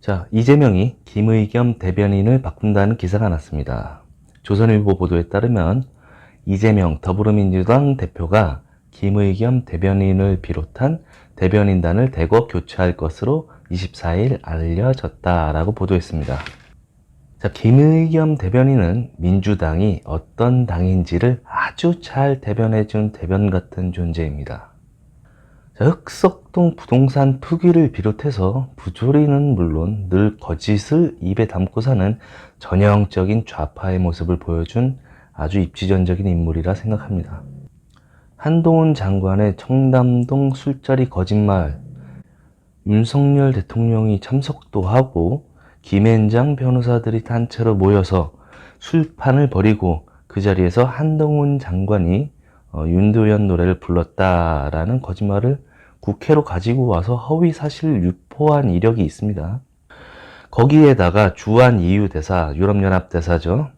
자, 이재명이 김의겸 대변인을 바꾼다는 기사가 났습니다. 조선일보 보도에 따르면 이재명 더불어민주당 대표가 김의겸 대변인을 비롯한 대변인단을 대거 교체할 것으로 24일 알려졌다라고 보도했습니다. 자, 김의겸 대변인은 민주당이 어떤 당인지를 아주 잘 대변해준 대변 같은 존재입니다. 자, 흑석동 부동산 투기를 비롯해서 부조리는 물론 늘 거짓을 입에 담고 사는 전형적인 좌파의 모습을 보여준 아주 입지전적인 인물이라 생각합니다. 한동훈 장관의 청담동 술자리 거짓말, 윤석열 대통령이 참석도 하고 김앤장 변호사들이 단체로 모여서 술판을 벌이고 그 자리에서 한동훈 장관이 윤도현 노래를 불렀다라는 거짓말을 국회로 가지고 와서 허위 사실을 유포한 이력이 있습니다. 거기에다가 주한 EU 대사, 유럽연합 대사죠.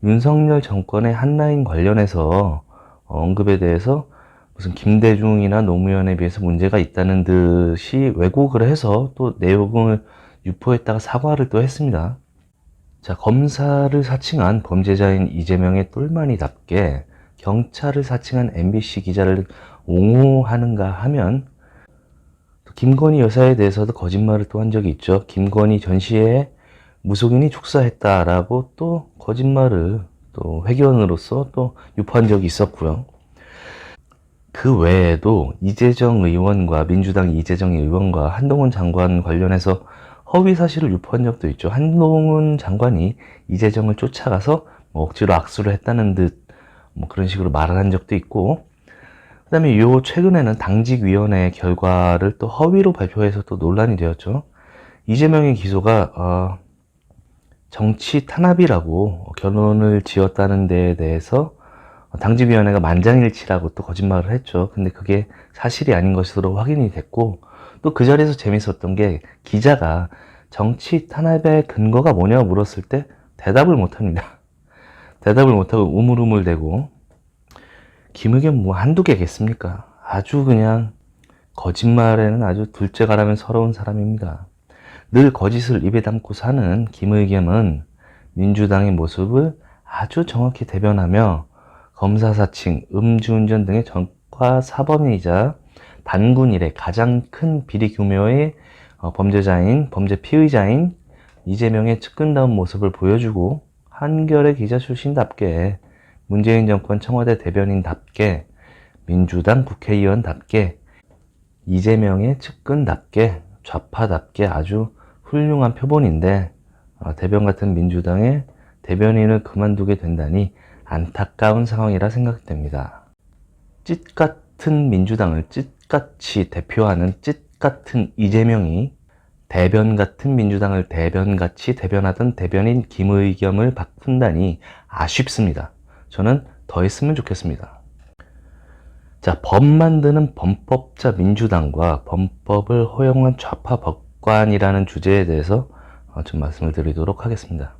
윤석열 정권의 한라인 관련해서 언급에 대해서 무슨 김대중이나 노무현에 비해서 문제가 있다는 듯이 왜곡을 해서 또 내용을 유포했다가 사과를 또 했습니다. 자, 검사를 사칭한 범죄자인 이재명의 똘마니답게 경찰을 사칭한 MBC 기자를 옹호하는가 하면 김건희 여사에 대해서도 거짓말을 또 한 적이 있죠. 김건희 전시회에 무속인이 축사했다라고 또 거짓말을 또 회견으로서 또 유포한 적이 있었고요. 그 외에도 이재정 의원과 민주당 이재정 의원과 한동훈 장관 관련해서 허위 사실을 유포한 적도 있죠. 한동훈 장관이 이재정을 쫓아가서 억지로 악수를 했다는 듯 그런 식으로 말을 한 적도 있고, 그 다음에 최근에는 당직위원회 결과를 또 허위로 발표해서 또 논란이 되었죠. 이재명의 기소가 정치 탄압이라고 결론을 지었다는 데에 대해서 당직위원회가 만장일치라고 또 거짓말을 했죠. 근데 그게 사실이 아닌 것으로 확인이 됐고, 또 그 자리에서 재밌었던 게 기자가 정치 탄압의 근거가 뭐냐고 물었을 때 대답을 못합니다. 대답을 못하고 우물우물대고, 김의겸 한두 개겠습니까? 아주 그냥 거짓말에는 아주 둘째 가라면 서러운 사람입니다. 늘 거짓을 입에 담고 사는 김의겸은 민주당의 모습을 아주 정확히 대변하며 검사 사칭, 음주운전 등의 전과 사범이자 단군 이래 가장 큰 비리 규모의 범죄 피의자인 이재명의 측근다운 모습을 보여주고, 한겨레 기자 출신답게 문재인 정권 청와대 대변인답게 민주당 국회의원답게 이재명의 측근답게 좌파답게 아주 훌륭한 표본인데, 대변 같은 민주당의 대변인을 그만두게 된다니 안타까운 상황이라 생각됩니다. 찢 같은 민주당을 찢같이 대표하는 찢 같은 이재명이 대변 같은 민주당을 대변같이 대변하던 대변인 김의겸을 바꾼다니 아쉽습니다. 저는 더 했으면 좋겠습니다. 자, 법 만드는 범법자 민주당과 범법을 허용한 좌파 법관이라는 주제에 대해서 좀 말씀을 드리도록 하겠습니다.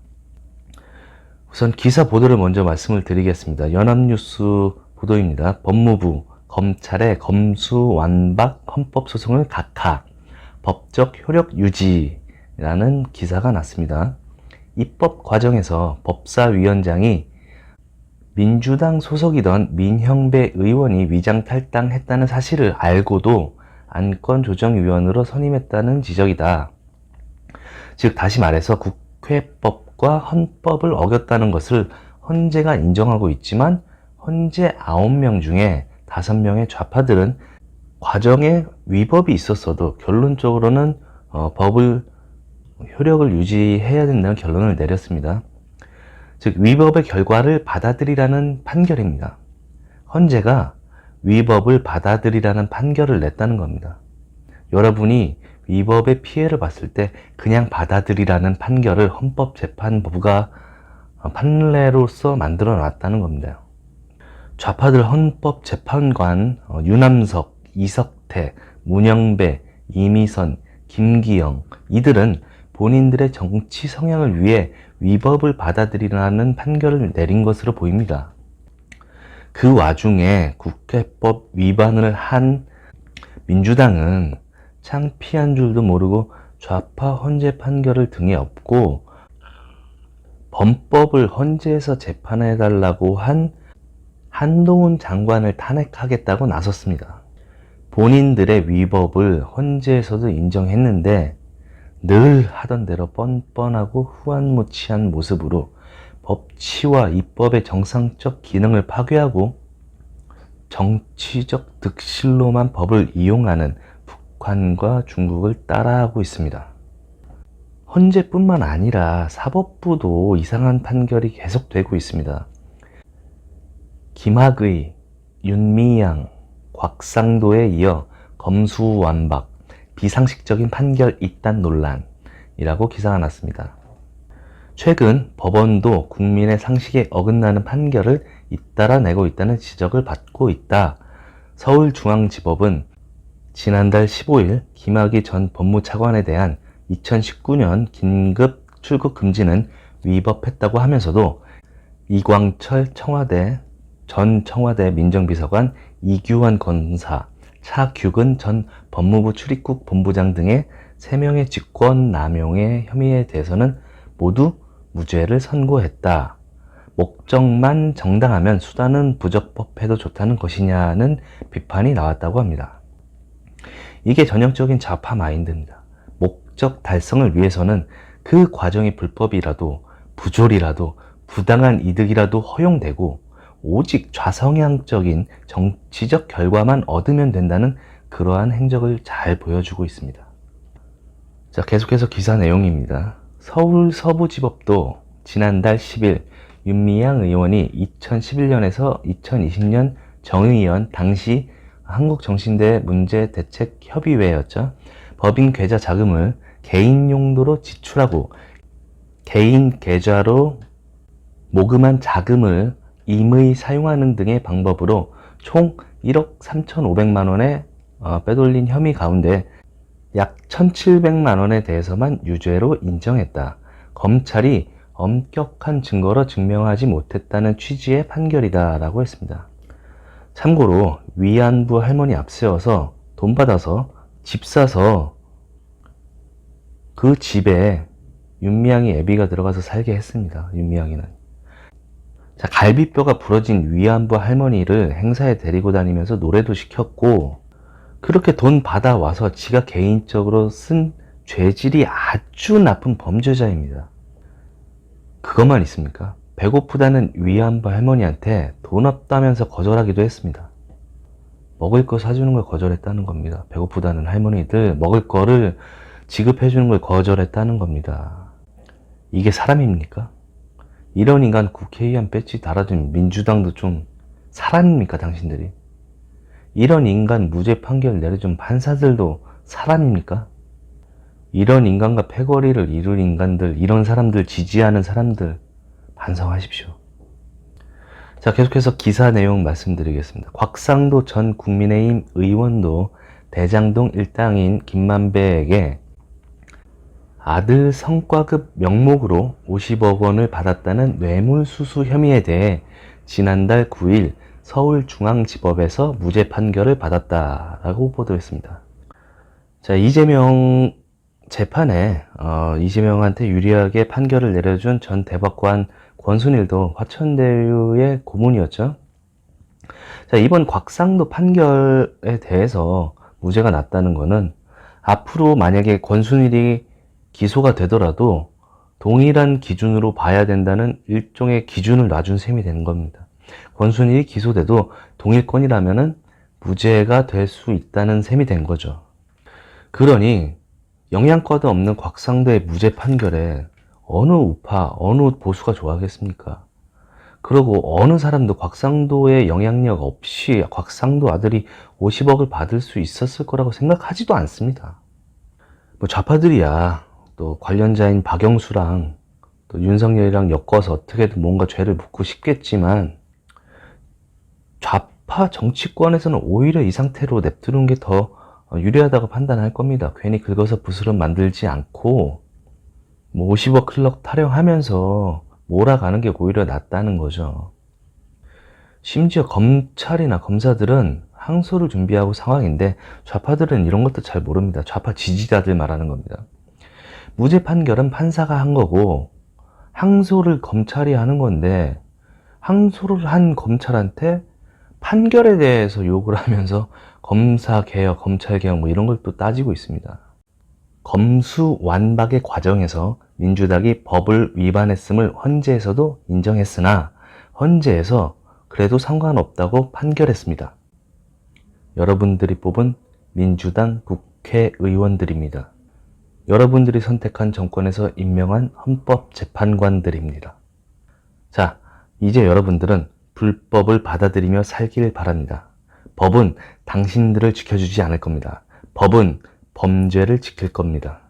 우선 기사 보도를 먼저 말씀을 드리겠습니다. 연합뉴스 보도입니다. 법무부, 검찰의 검수완박 헌법소송을 각하, 법적 효력 유지라는 기사가 났습니다. 입법 과정에서 법사위원장이 민주당 소속이던 민형배 의원이 위장 탈당했다는 사실을 알고도 안건조정위원으로 선임했다는 지적이다. 즉 다시 말해서 국회법과 헌법을 어겼다는 것을 헌재가 인정하고 있지만 헌재 9명 중에 5명의 좌파들은 과정에 위법이 있었어도 결론적으로는 법을 효력을 유지해야 된다는 결론을 내렸습니다. 즉 위법의 결과를 받아들이라는 판결입니다. 헌재가 위법을 받아들이라는 판결을 냈다는 겁니다. 여러분이 위법의 피해를 봤을 때 그냥 받아들이라는 판결을 헌법재판부가 판례로서 만들어 놨다는 겁니다. 좌파들 헌법재판관 유남석, 이석태, 문영배, 이미선, 김기영, 이들은 본인들의 정치 성향을 위해 위법을 받아들이라는 판결을 내린 것으로 보입니다. 그 와중에 국회법 위반을 한 민주당은 창피한 줄도 모르고 좌파 헌재 판결을 등에 업고 범법을 헌재에서 재판해달라고 한 한동훈 장관을 탄핵하겠다고 나섰습니다. 본인들의 위법을 헌재에서도 인정했는데 늘 하던 대로 뻔뻔하고 후안무치한 모습으로 법치와 입법의 정상적 기능을 파괴하고 정치적 득실로만 법을 이용하는 북한과 중국을 따라하고 있습니다. 헌재뿐만 아니라 사법부도 이상한 판결이 계속되고 있습니다. 김학의, 윤미향, 곽상도에 이어 검수완박, 비상식적인 판결 이단 논란이라고 기사가 났습니다. 최근 법원도 국민의 상식에 어긋나는 판결을 잇따라 내고 있다는 지적을 받고 있다. 서울중앙지법은 지난달 15일 김학의 전 법무차관에 대한 2019년 긴급 출국 금지는 위법했다고 하면서도 이광철 전 청와대 민정비서관, 이규환 검사, 차규근 전 법무부 출입국 본부장 등의 3명의 직권남용의 혐의에 대해서는 모두 무죄를 선고했다. 목적만 정당하면 수단은 부적법해도 좋다는 것이냐는 비판이 나왔다고 합니다. 이게 전형적인 좌파 마인드입니다. 목적 달성을 위해서는 그 과정이 불법이라도 부조리라도 부당한 이득이라도 허용되고 오직 좌성향적인 정치적 결과만 얻으면 된다는 그러한 행적을 잘 보여주고 있습니다. 자, 계속해서 기사 내용입니다. 서울 서부지법도 지난달 10일 윤미향 의원이 2011년에서 2020년 정의연 당시 한국정신대 문제대책협의회였죠. 법인 계좌 자금을 개인 용도로 지출하고 개인 계좌로 모금한 자금을 임의 사용하는 등의 방법으로 총 1억 3,500만 원에 빼돌린 혐의 가운데 약 1,700만 원에 대해서만 유죄로 인정했다. 검찰이 엄격한 증거로 증명하지 못했다는 취지의 판결이다 라고 했습니다. 참고로 위안부 할머니 앞세워서 돈 받아서 집 사서 그 집에 윤미향이 애비가 들어가서 살게 했습니다. 윤미향이는. 자, 갈비뼈가 부러진 위안부 할머니를 행사에 데리고 다니면서 노래도 시켰고 그렇게 돈 받아와서 지가 개인적으로 쓴 죄질이 아주 나쁜 범죄자입니다. 그것만 있습니까? 배고프다는 위안부 할머니한테 돈 없다면서 거절하기도 했습니다. 먹을 거 사주는 걸 거절했다는 겁니다. 배고프다는 할머니들 먹을 거를 지급해주는 걸 거절했다는 겁니다. 이게 사람입니까? 이런 인간 국회의원 배지 달아준 민주당도 좀 사람입니까, 당신들이? 이런 인간 무죄 판결 내려준 판사들도 사람입니까? 이런 인간과 패거리를 이룰 인간들, 이런 사람들 지지하는 사람들 반성하십시오. 자, 계속해서 기사 내용 말씀드리겠습니다. 곽상도 전 국민의힘 의원도 대장동 일당인 김만배에게 아들 성과급 명목으로 50억 원을 받았다는 뇌물수수 혐의에 대해 지난달 9일 서울중앙지법에서 무죄 판결을 받았다라고 보도했습니다. 자, 이재명 재판에 이재명한테 유리하게 판결을 내려준 전 대법관 권순일도 화천대유의 고문이었죠. 자, 이번 곽상도 판결에 대해서 무죄가 났다는 것은 앞으로 만약에 권순일이 기소가 되더라도 동일한 기준으로 봐야 된다는 일종의 기준을 놔준 셈이 되는 겁니다. 권순일이 기소돼도 동일권이라면은 무죄가 될 수 있다는 셈이 된 거죠. 그러니 영양과도 없는 곽상도의 무죄 판결에 어느 우파, 어느 보수가 좋아하겠습니까? 그리고 어느 사람도 곽상도의 영향력 없이 곽상도 아들이 50억을 받을 수 있었을 거라고 생각하지도 않습니다. 뭐 좌파들이야 또 관련자인 박영수랑 또 윤석열이랑 엮어서 어떻게든 뭔가 죄를 묻고 싶겠지만 좌파 정치권에서는 오히려 이 상태로 냅두는 게 더 유리하다고 판단할 겁니다. 괜히 긁어서 부스럼 만들지 않고 뭐 50억 클럽 타령하면서 몰아가는 게 오히려 낫다는 거죠. 심지어 검찰이나 검사들은 항소를 준비하고 상황인데 좌파들은 이런 것도 잘 모릅니다. 좌파 지지자들 말하는 겁니다. 무죄 판결은 판사가 한 거고 항소를 검찰이 하는 건데 항소를 한 검찰한테 판결에 대해서 욕을 하면서 검사개혁, 검찰개혁 뭐 이런 걸 또 따지고 있습니다. 검수완박의 과정에서 민주당이 법을 위반했음을 헌재에서도 인정했으나 헌재에서 그래도 상관없다고 판결했습니다. 여러분들이 뽑은 민주당 국회의원들입니다. 여러분들이 선택한 정권에서 임명한 헌법재판관들입니다. 자, 이제 여러분들은 불법을 받아들이며 살길 바랍니다. 법은 당신들을 지켜주지 않을 겁니다. 법은 범죄를 지킬 겁니다.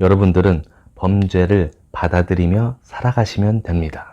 여러분들은 범죄를 받아들이며 살아가시면 됩니다.